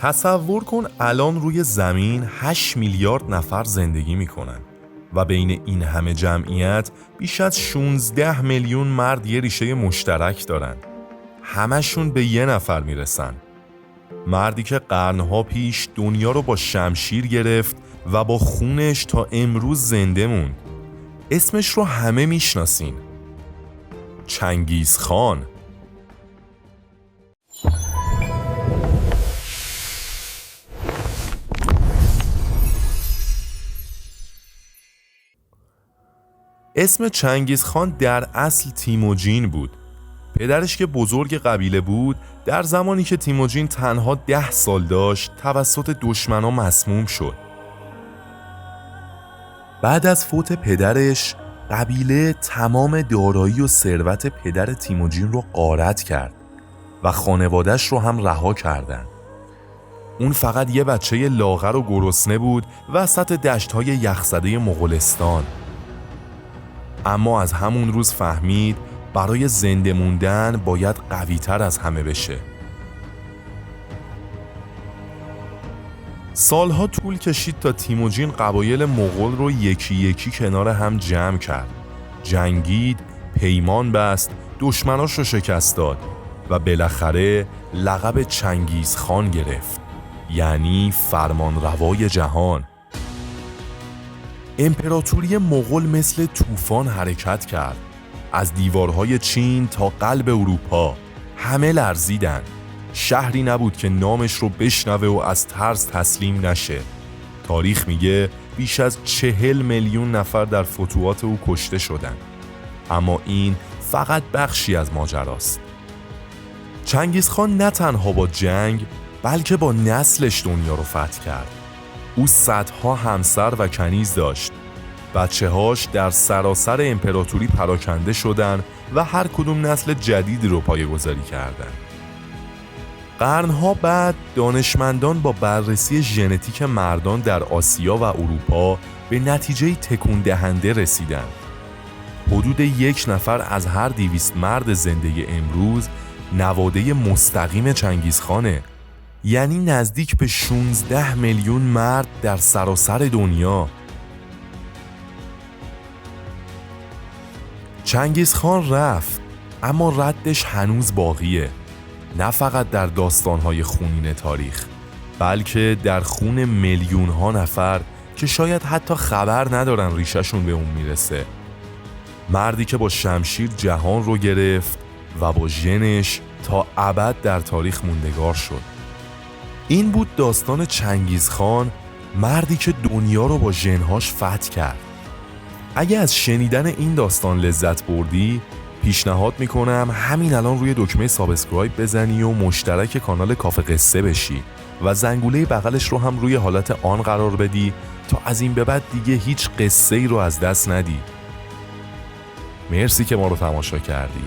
تصور کن الان روی زمین 8 میلیارد نفر زندگی میکنن و بین این همه جمعیت بیش از 16 میلیون مرد یه ریشه مشترک دارن. همشون به یه نفر میرسن. مردی که قرنها پیش دنیا رو با شمشیر گرفت و با خونش تا امروز زنده موند. اسمش رو همه میشناسین. چنگیز خان. اسم چنگیز خان در اصل تیموجین بود. پدرش که بزرگ قبیله بود، در زمانی که تیموجین تنها 10 سال داشت توسط دشمنا مسموم شد. بعد از فوت پدرش، قبیله تمام دارایی و ثروت پدر تیموجین رو غارت کرد و خانواده‌اش رو هم رها کردند. اون فقط یه بچه لاغر و گرسنه بود وسط دشت‌های یخزده مغولستان. اما از همون روز فهمید برای زنده موندن باید قوی‌تر از همه بشه. سالها طول کشید تا تیموجین قبایل مغول رو یکی یکی کنار هم جمع کرد. جنگید، پیمان بست، دشمناش رو شکست داد و بالاخره لقب چنگیز خان گرفت، یعنی فرمانروای جهان. امپراتوری مغول مثل طوفان حرکت کرد. از دیوارهای چین تا قلب اروپا همه لرزیدن. شهری نبود که نامش رو بشنوه و از ترس تسلیم نشه. تاریخ میگه بیش از 40 میلیون نفر در فتوحات او کشته شدن. اما این فقط بخشی از ماجراست. چنگیز خان نه تنها با جنگ بلکه با نسلش دنیا رو فتح کرد. او صدها همسر و کنیز داشت. بچه‌هاش در سراسر امپراتوری پراکنده شدن و هر کدوم نسل جدیدی رو پایه‌گذاری کردند. قرنها بعد دانشمندان با بررسی ژنتیک مردان در آسیا و اروپا به نتیجه تکون دهنده رسیدند. حدود 1 نفر از هر 200 مرد زنده امروز نواده مستقیم چنگیز خانه، یعنی نزدیک به 16 میلیون مرد در سراسر دنیا. چنگیز خان رفت، اما ردش هنوز باقیه. نه فقط در داستان‌های خونین تاریخ، بلکه در خون میلیون‌ها نفر که شاید حتی خبر ندارن ریشه‌شون به اون میرسه. مردی که با شمشیر جهان رو گرفت و با ژنش تا ابد در تاریخ موندگار شد. این بود داستان چنگیز خان، مردی که دنیا رو با ژن‌هاش فتح کرد. اگه از شنیدن این داستان لذت بردی، پیشنهاد میکنم همین الان روی دکمه سابسکرایب بزنی و مشترک کانال کافه قصه بشی و زنگوله بغلش رو هم روی حالت آن قرار بدی تا از این به بعد دیگه هیچ قصه‌ای رو از دست ندی. مرسی که ما رو تماشا کردی.